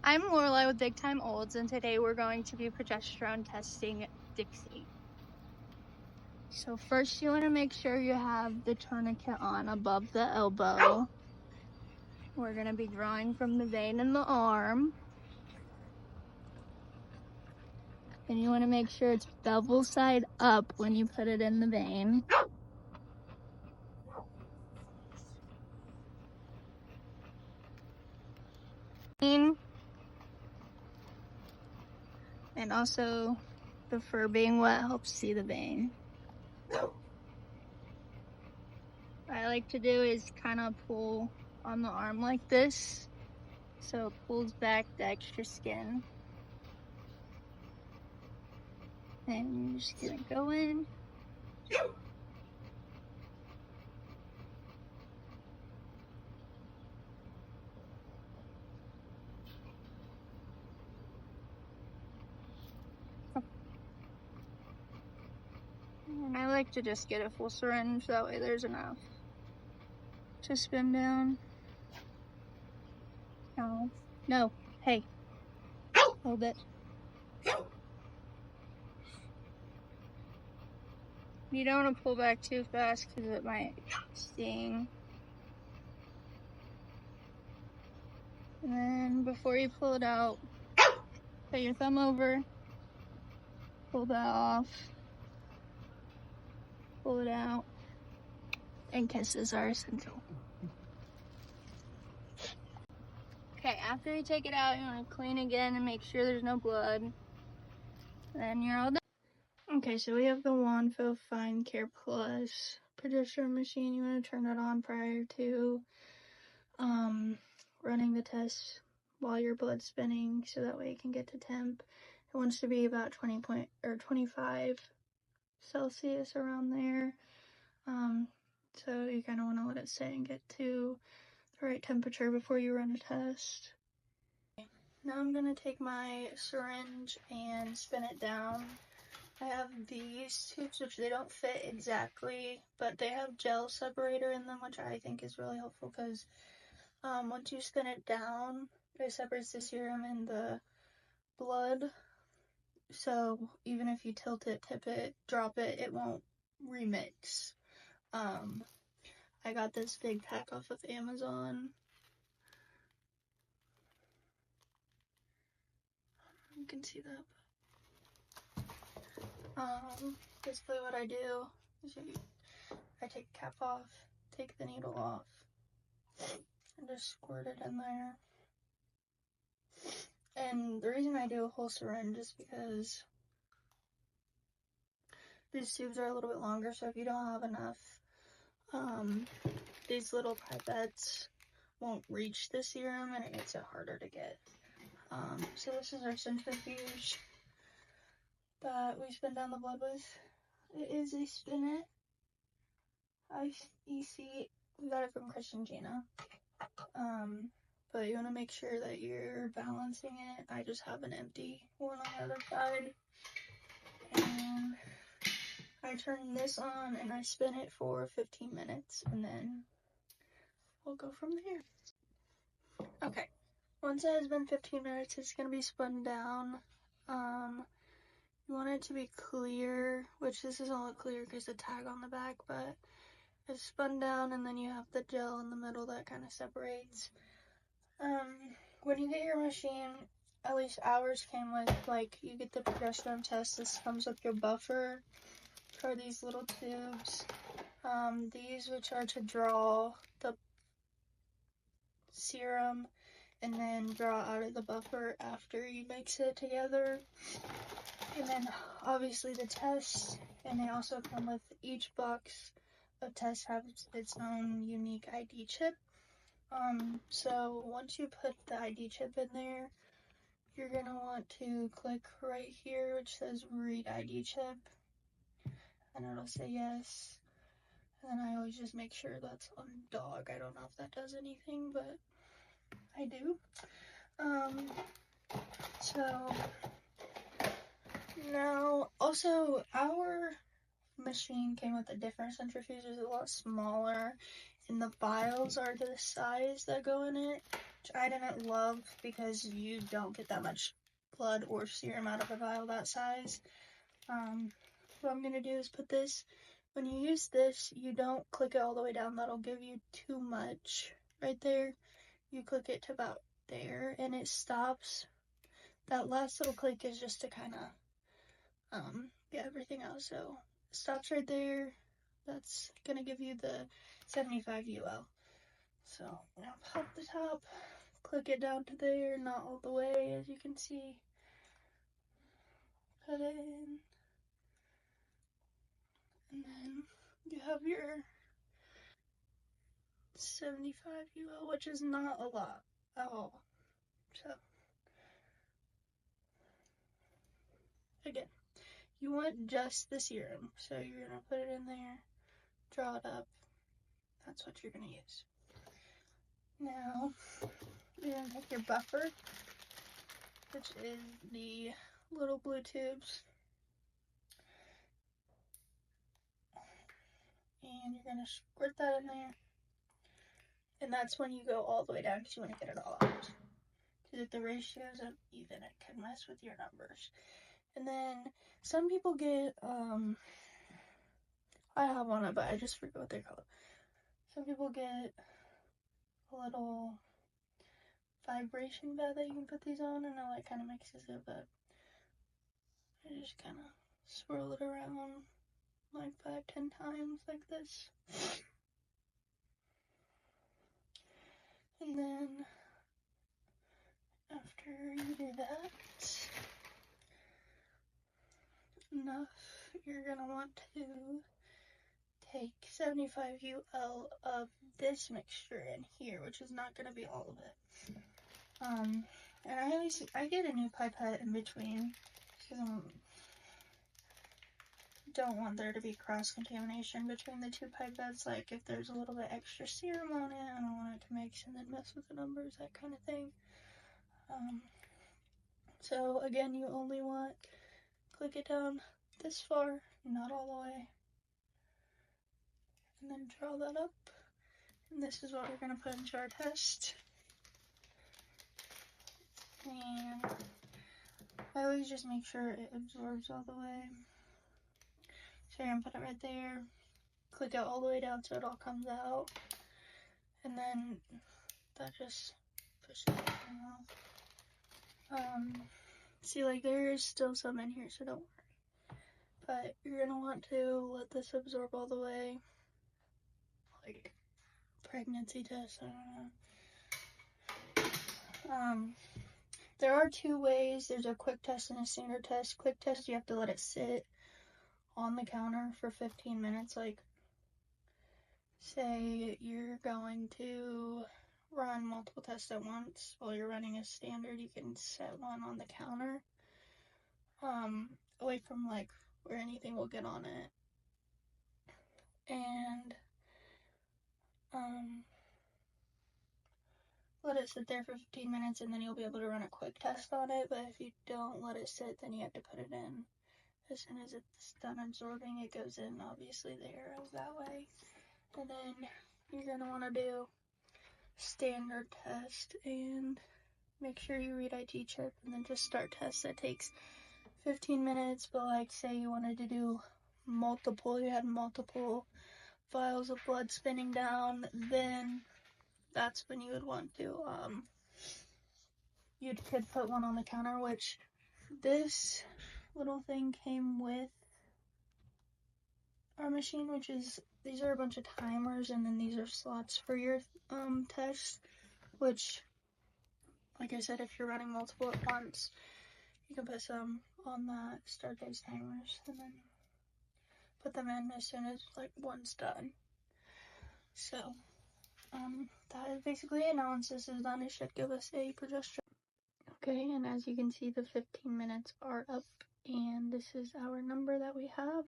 I'm Lorelai with Big Time Olds, and today we're going to be progesterone testing Dixie. So first you want to make sure you have the tourniquet on above the elbow. We're going to be drawing from the vein in the arm. And you want to make sure it's bevel side up when you put it in the vein. And also the fur being wet helps see the vein. What I like to do is kind of pull on the arm like this, so it pulls back the extra skin. And you're just gonna go in. And I like to just get a full syringe, that way there's enough to spin down. No, hey, hold it. You don't want to pull back too fast because it might sting. And then before you pull it out, put your thumb over, pull that off, pull it out, and kisses are essential. Okay, after you take it out, you want to clean again and make sure there's no blood. And then you're all done. Okay, so we have the Wanfo Fine Care Plus progesterone machine. You want to turn that on prior to running the test while your blood's spinning, so that way it can get to temp. It wants to be about 25 Celsius around there. So you kind of want to let it sit and get to the right temperature before you run a test. Now I'm going to take my syringe and spin it down. I have these tubes, which they don't fit exactly, but they have gel separator in them, which I think is really helpful because once you spin it down, it separates the serum and the blood. So even if you tilt it, tip it, drop it, it won't remix. I got this big pack off of Amazon. You can see that. Basically what I do is I take the cap off, take the needle off, and just squirt it in there. And the reason I do a whole syringe is because these tubes are a little bit longer, so if you don't have enough, these little pipettes won't reach the serum and it makes it harder to get. So this is our centrifuge that we spin down the blood with. It is a Spinet IEC. We got it from Christian Gina. But you want to make sure that you're balancing it. I just have an empty one on the other side. And I turn this on and I spin it for 15 minutes and then we'll go from there. Okay, once it has been 15 minutes, it's going to be spun down. You want it to be clear, which this is all clear because the tag on the back, but it's spun down and then you have the gel in the middle that kind of separates. When you get your machine, at least ours came with, like, you get the progesterone test, this comes with your buffer for these little tubes. These which are to draw the serum and then draw out of the buffer after you mix it together. And then obviously the tests, and they also come with each box of tests has its own unique ID chip. So once you put the ID chip in there, you're gonna want to click right here which says read ID chip, and it'll say yes. And I always just make sure that's on dog. I don't know if that does anything, but I do. So now also our machine came with a different centrifuge. It's a lot smaller, and the vials are the size that go in it, which I didn't love because you don't get that much blood or serum out of a vial that size. What I'm going to do is put this, when you use this, you don't click it all the way down. That'll give you too much right there. You click it to about there and it stops. That last little click is just to kind of get everything out. So it stops right there. That's going to give you the 75 UL. So I'm going to pop the top, click it down to there, not all the way as you can see. Put it in. And then you have your 75 UL, which is not a lot at all. So, again, you want just the serum. So you're going to put it in there, draw it up. That's what you're going to use. Now, you're going to take your buffer, which is the little blue tubes. And you're going to squirt that in there. And that's when you go all the way down because you want to get it all out. Because if the ratio is uneven, it can mess with your numbers. And then some people get, I have one, but I just forget what they're called. Some people get a little vibration bed that you can put these on, and it like kind of mixes it, but I just kind of swirl it around like 5-10 times like this. And then after you do that, you're going to want to take 75 UL of this mixture in here, which is not going to be all of it. And I get a new pipette in between because I don't want there to be cross-contamination between the two pipettes. Like if there's a little bit extra serum on it, I don't want it to mix and then mess with the numbers, that kind of thing. So again, you only want, click it down this far, not all the way, and then draw that up. And this is what we're going to put into our test. And I always just make sure it absorbs all the way. So you're going to put it right there, click it all the way down so it all comes out, and then that just pushes it out. See, like there is still some in here, so don't worry. But you're going to want to let this absorb all the way. Like pregnancy test, I don't know. There are two ways. There's a quick test and a standard test. Quick test, you have to let it sit on the counter for 15 minutes. Like, say you're going to run multiple tests at once. While you're running a standard, you can set one on the counter, away from like where anything will get on it. And let it sit there for 15 minutes and then you'll be able to run a quick test on it. But if you don't let it sit, then you have to put it in. As soon as it's done absorbing, it goes in, obviously, the arrows that way. And then you're going to want to do standard test and make sure you read IT chip and then just start test. That takes 15 minutes, but like say you wanted to do multiple, you had multiple vials of blood spinning down, then that's when you would want to, you could put one on the counter, which this little thing came with our machine, which is, these are a bunch of timers, and then these are slots for your test, which, like I said, if you're running multiple at once, you can put some on that, start those timers, and then put them in as soon as like one's done. So that is basically it. Now once this is done, it should give us a progesterone. Okay, and as you can see, the 15 minutes are up, and this is our number that we have.